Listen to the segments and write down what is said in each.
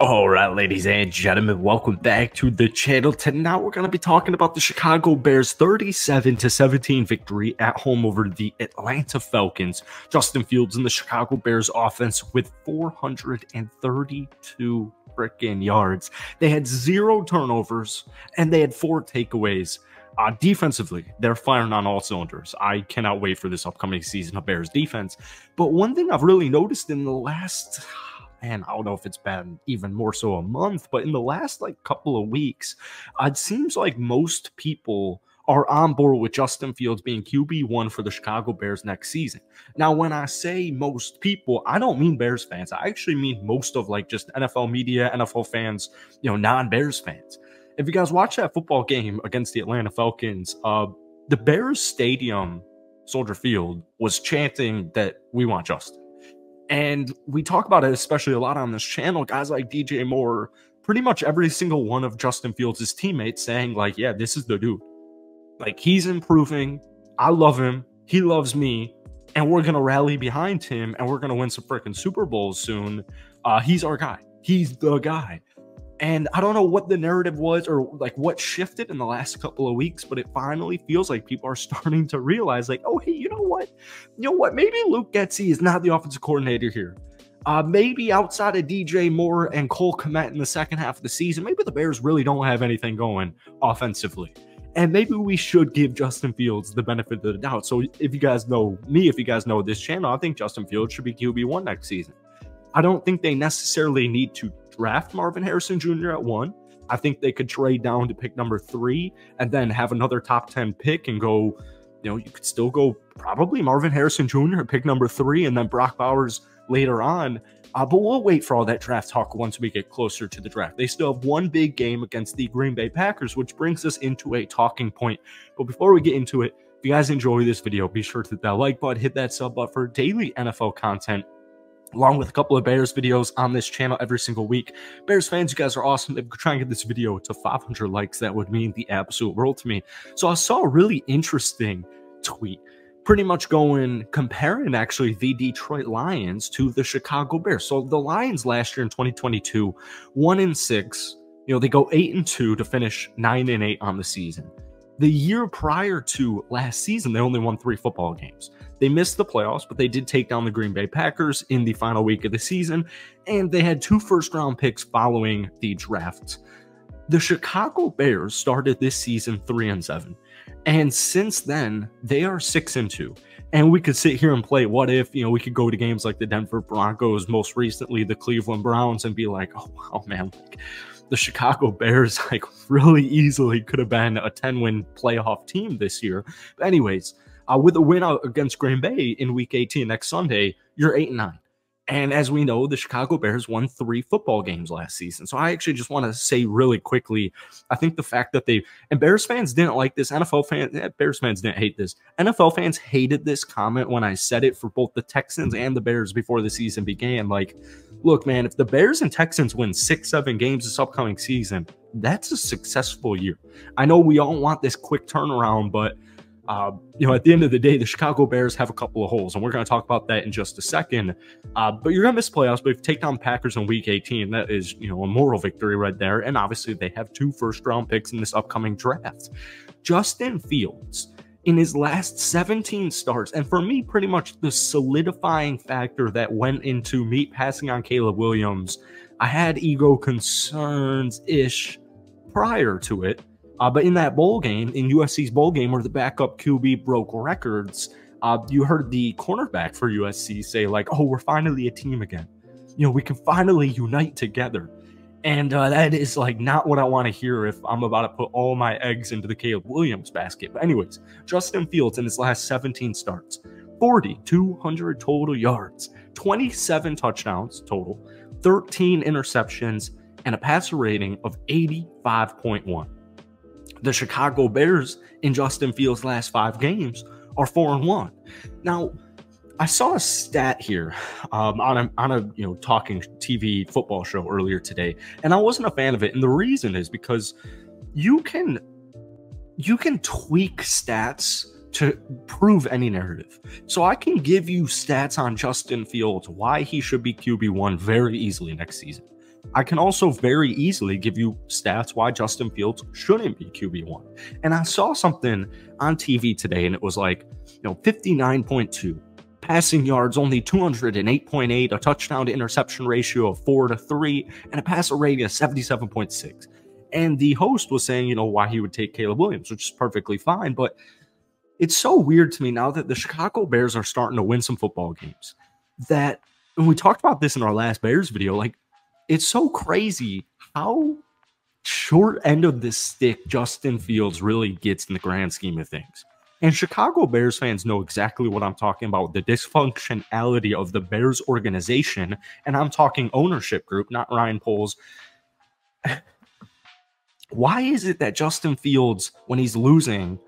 All right, ladies and gentlemen, welcome back to the channel. Tonight we're going to be talking about the Chicago Bears 37-17 victory at home over the Atlanta Falcons. Justin Fields and the Chicago Bears offense with 432 freaking yards. They had 0 turnovers and they had 4 takeaways. Defensively, they're firing on all cylinders. I cannot wait for this upcoming season of Bears defense. But one thing I've really noticed in the last... and I don't know if it's been even more so a month, but in the last couple of weeks, it seems like most people are on board with Justin Fields being QB1 for the Chicago Bears next season. Now, when I say most people, I don't mean Bears fans. I actually mean most of just NFL media, NFL fans, non-Bears fans. If you guys watch that football game against the Atlanta Falcons, the Bears stadium, Soldier Field, was chanting that we want Justin. And we talk about it especially a lot on this channel. Guys like DJ Moore, pretty much every single one of Justin Fields' teammates saying yeah, this is the dude. He's improving. I love him. He loves me. And we're going to rally behind him. And we're going to win some freaking Super Bowls soon. He's our guy. He's the guy. And I don't know what the narrative was or what shifted in the last couple of weeks, but it finally feels like people are starting to realize oh, hey, you know what? Maybe Luke Getsy is not the offensive coordinator here. Maybe outside of DJ Moore and Cole Kmet in the second half of the season, maybe the Bears really don't have anything going offensively. And maybe we should give Justin Fields the benefit of the doubt. So if you guys know me, if you guys know this channel, I think Justin Fields should be QB1 next season. I don't think they necessarily need to draft Marvin Harrison Jr. at 1. I think they could trade down to pick number 3 and then have another top 10 pick and go, you could still go probably Marvin Harrison Jr. at pick number 3 and then Brock Bowers later on. But we'll wait for all that draft talk once we get closer to the draft. They still have one big game against the Green Bay Packers, which brings us into a talking point. But before we get into it, if you guys enjoy this video, be sure to hit that like button, hit that sub button for daily NFL content, along with a couple of Bears videos on this channel every single week. Bears fans, you guys are awesome. If we could try and get this video to 500 likes, that would mean the absolute world to me. So I saw a really interesting tweet, pretty much comparing actually the Detroit Lions to the Chicago Bears. So the Lions last year in 2022, 1-6, they go 8-2 to finish 9-8 on the season. The year prior to last season, they only won 3 football games. They missed the playoffs, but they did take down the Green Bay Packers in the final week of the season, and they had 2 first-round picks following the draft. The Chicago Bears started this season 3-7, and since then, they are 6-2. And we could sit here and play what if, we could go to games like the Denver Broncos, most recently the Cleveland Browns, and be like, oh, wow, man, the Chicago Bears really easily could have been a 10-win playoff team this year. But anyways, with a win out against Green Bay in Week 18 next Sunday, you're 8-9. And as we know, the Chicago Bears won 3 football games last season. So I actually just want to say really quickly, I think the fact that and Bears fans didn't like this, Bears fans didn't hate this. NFL fans hated this comment when I said it for both the Texans and the Bears before the season began. Look, man, if the Bears and Texans win 6-7 games this upcoming season, that's a successful year. I know we all want this quick turnaround, but at the end of the day, the Chicago Bears have a couple of holes, and we're going to talk about that in just a second. But you're going to miss playoffs, but if you take down Packers in Week 18, that is, a moral victory right there. And obviously, they have 2 first-round picks in this upcoming draft. Justin Fields, in his last 17 starts, and for me, pretty much the solidifying factor that went into me passing on Caleb Williams, I had ego concerns-ish prior to it. But in that bowl game, in USC's bowl game where the backup QB broke records, you heard the cornerback for USC say oh, we're finally a team again. We can finally unite together. And that is not what I want to hear if I'm about to put all my eggs into the Caleb Williams basket. But anyways, Justin Fields in his last 17 starts, 4,200 total yards, 27 touchdowns total, 13 interceptions, and a passer rating of 85.1. The Chicago Bears in Justin Fields' last 5 games are 4-1. Now, I saw a stat here on a talking TV football show earlier today, and I wasn't a fan of it. And the reason is because you can tweak stats to prove any narrative. So I can give you stats on Justin Fields, why he should be QB1 very easily next season. I can also very easily give you stats why Justin Fields shouldn't be QB1. And I saw something on TV today, and it was like, 59.2. Passing yards only 208.8, a touchdown to interception ratio of 4-3, and a passer rating of 77.6. And the host was saying, why he would take Caleb Williams, which is perfectly fine. But it's so weird to me now that the Chicago Bears are starting to win some football games that, and we talked about this in our last Bears video, like, it's so crazy how short end of the stick Justin Fields really gets in the grand scheme of things. And Chicago Bears fans know exactly what I'm talking about, the dysfunctionality of the Bears organization. And I'm talking ownership group, not Ryan Poles. Why is it that Justin Fields, when he's losing,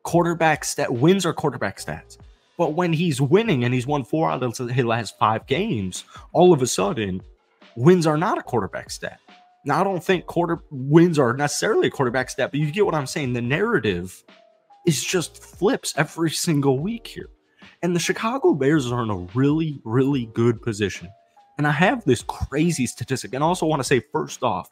wins are quarterback stats? But when he's winning and he's won 4 out of his last 5 games, all of a sudden, wins are not a quarterback stat. Now, I don't think wins are necessarily a quarterback stat, but you get what I'm saying. The narrative is just flips every single week here. And the Chicago Bears are in a really, really good position. And I have this crazy statistic. And I also want to say, first off,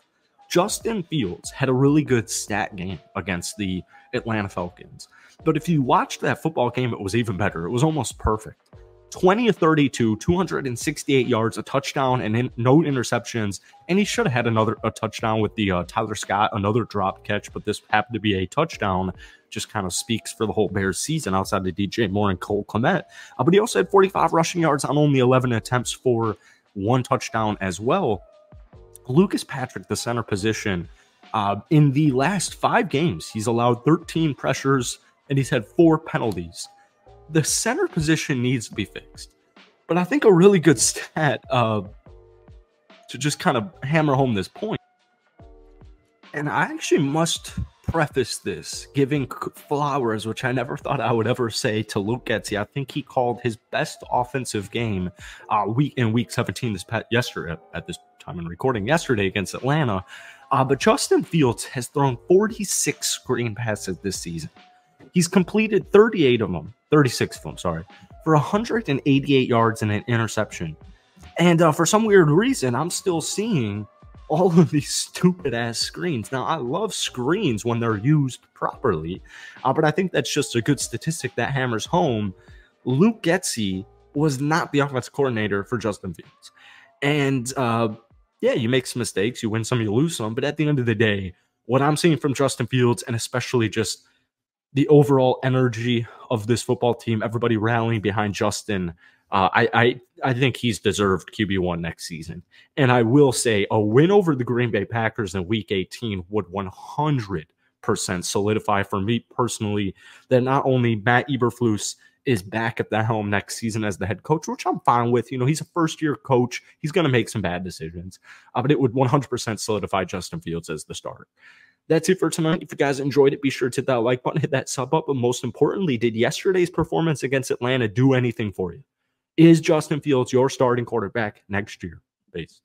Justin Fields had a really good stat game against the Atlanta Falcons. But if you watched that football game, it was even better. It was almost perfect. 20 of 32, 268 yards, a touchdown, and no interceptions. And he should have had a touchdown with the Tyler Scott, another drop catch, but this happened to be a touchdown. Just kind of speaks for the whole Bears season outside of DJ Moore and Cole Kmet. But he also had 45 rushing yards on only 11 attempts for 1 touchdown as well. Lucas Patrick, the center position, in the last 5 games, he's allowed 13 pressures and he's had 4 penalties. The center position needs to be fixed. But I think a really good stat to just kind of hammer home this point, and I actually must preface this giving flowers, which I never thought I would ever say, to Luke Getsy. I think he called his best offensive game in week 17 yesterday at this time in recording yesterday against Atlanta. But Justin Fields has thrown 46 screen passes this season. He's completed 36 of them, for 188 yards and an interception. And for some weird reason, I'm still seeing all of these stupid ass screens. Now, I love screens when they're used properly, but I think that's just a good statistic that hammers home Luke Getsy was not the offensive coordinator for Justin Fields. And yeah, you make some mistakes, you win some, you lose some, but at the end of the day, what I'm seeing from Justin Fields, and especially just the overall energy of this football team, everybody rallying behind Justin, I think he's deserved QB1 next season. And I will say a win over the Green Bay Packers in Week 18 would 100% solidify for me personally that not only Matt Eberflus is back at the helm next season as the head coach, which I'm fine with. He's a first-year coach. He's going to make some bad decisions, but it would 100% solidify Justin Fields as the starter. That's it for tonight. If you guys enjoyed it, be sure to hit that like button, hit that sub up, but most importantly, did yesterday's performance against Atlanta do anything for you? Is Justin Fields your starting quarterback next year? Peace.